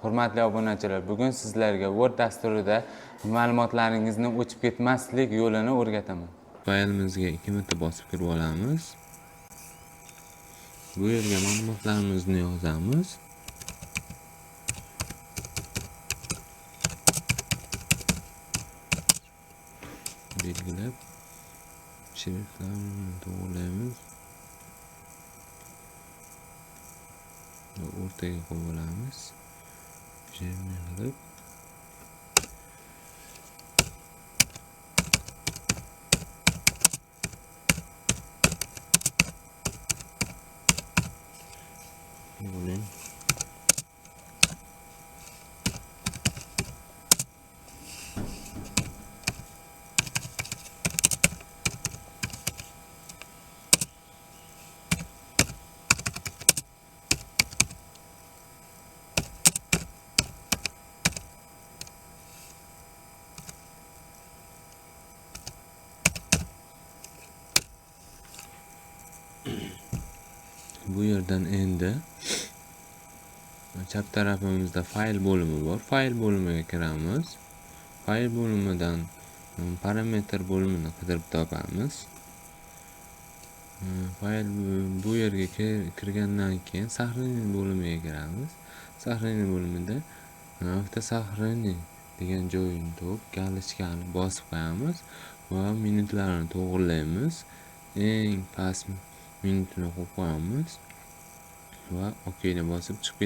Hurmatli obunachilar, bugun sizlarga Word dasturida ma'lumotlaringizni o'chib ketmaslik yo'lini o'rgataman. Faylimizga 2 marta bosib kirib olamiz. Bu yerga ma'lumotlarimizni yozamiz. Belgilab shriftlarni to'g'rilaymiz. O'rtaga qo'yib olamiz. Jami qilib bo'ling. Bu yerdan endi chap tarafimizda fayl bo'limi bor. Fayl bo'limiga kiramiz. Fayl bo'limidan parametr bo'limini qidirib topamiz. Fayl bu yerga kirgandan keyin sahraning bo'limiga kiramiz. Sahraning bo'limida avtosahraning degan joyini topib, galochkani bosib qo'yamiz va minutlarni to'g'rilaymiz. Eng past minutini qo'yib qo'yamiz va OK ni bosib chiqib